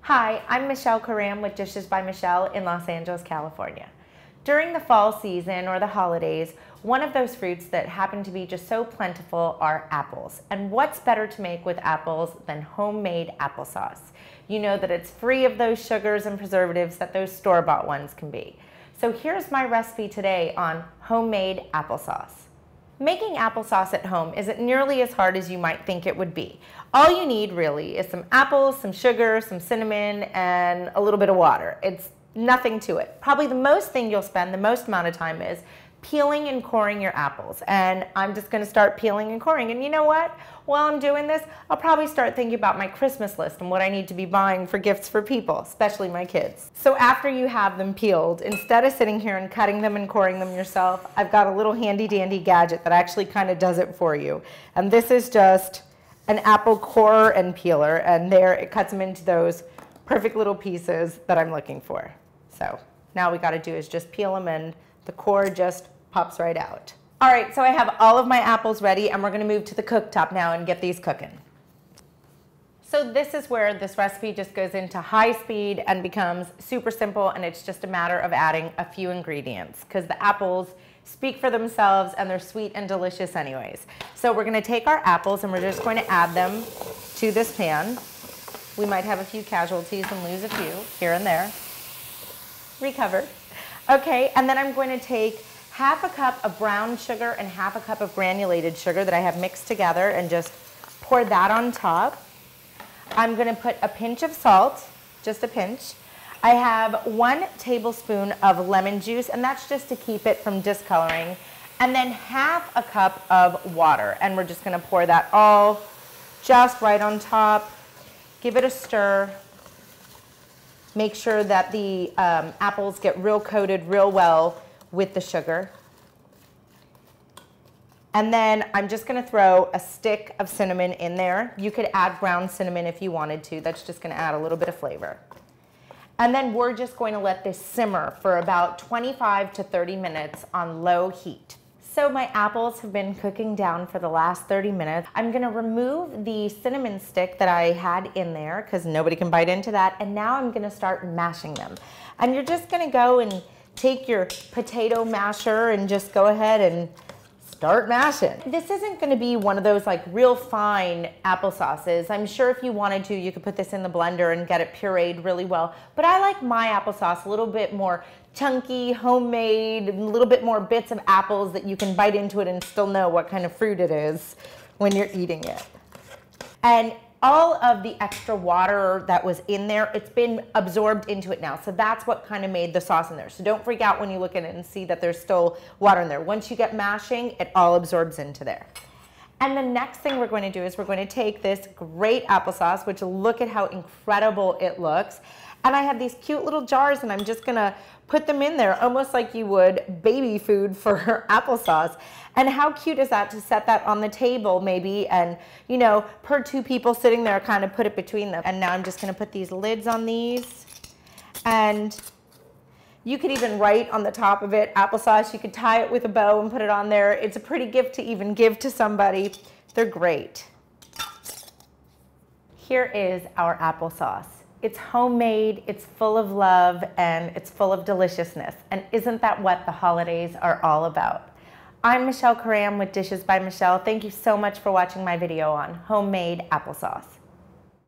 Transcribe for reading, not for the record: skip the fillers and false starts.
Hi, I'm Michelle Karam with Dishes by Michelle in Los Angeles, California. During the fall season or the holidays, one of those fruits that happen to be just so plentiful are apples. And what's better to make with apples than homemade applesauce? You know that it's free of those sugars and preservatives that those store-bought ones can be. So here's my recipe today on homemade applesauce. Making applesauce at home isn't nearly as hard as you might think it would be. All you need really is some apples, some sugar, some cinnamon, and a little bit of water. It's nothing to it. Probably the most thing you'll spend the most amount of time is peeling and coring your apples. And I'm just gonna start peeling and coring. And you know what? While I'm doing this, I'll probably start thinking about my Christmas list and what I need to be buying for gifts for people, especially my kids. So after you have them peeled, instead of sitting here and cutting them and coring them yourself, I've got a little handy dandy gadget that actually kind of does it for you. And this is just an apple corer and peeler, and there it cuts them into those perfect little pieces that I'm looking for. So now we gotta do is just peel them and the core just pops right out. All right, so I have all of my apples ready and we're gonna move to the cooktop now and get these cooking. So this is where this recipe just goes into high speed and becomes super simple, and it's just a matter of adding a few ingredients because the apples speak for themselves and they're sweet and delicious anyways. So we're gonna take our apples and we're just going to add them to this pan. We might have a few casualties and lose a few here and there. Recovered. Okay, and then I'm going to take half a cup of brown sugar and half a cup of granulated sugar that I have mixed together and just pour that on top. I'm going to put a pinch of salt, just a pinch. I have 1 tablespoon of lemon juice, and that's just to keep it from discoloring. And then half a cup of water, and we're just going to pour that all just right on top. Give it a stir. Make sure that the apples get real coated real well with the sugar. And then I'm just gonna throw a stick of cinnamon in there. You could add ground cinnamon if you wanted to. That's just gonna add a little bit of flavor. And then we're just going to let this simmer for about 25 to 30 minutes on low heat. So my apples have been cooking down for the last 30 minutes. I'm gonna remove the cinnamon stick that I had in there because nobody can bite into that. And now I'm gonna start mashing them. And you're just gonna go and take your potato masher and just go ahead and start mashing. This isn't gonna be one of those like real fine applesauces. I'm sure if you wanted to, you could put this in the blender and get it pureed really well. But I like my applesauce a little bit more chunky, homemade, a little bit more bits of apples that you can bite into it and still know what kind of fruit it is when you're eating it. And all of the extra water that was in there, it's been absorbed into it now. So that's what kind of made the sauce in there. So don't freak out when you look at it and see that there's still water in there. Once you get mashing, it all absorbs into there. And the next thing we're going to do is we're going to take this great applesauce, which look at how incredible it looks. And I have these cute little jars and I'm just gonna put them in there almost like you would baby food for applesauce. And how cute is that to set that on the table maybe, and you know, per 2 people sitting there, kind of put it between them. And now I'm just gonna put these lids on these, and you could even write on the top of it applesauce. You could tie it with a bow and put it on there. It's a pretty gift to even give to somebody. They're great. Here is our applesauce. It's homemade, it's full of love, and it's full of deliciousness. And isn't that what the holidays are all about? I'm Michelle Karam with Dishes by Michelle. Thank you so much for watching my video on homemade applesauce.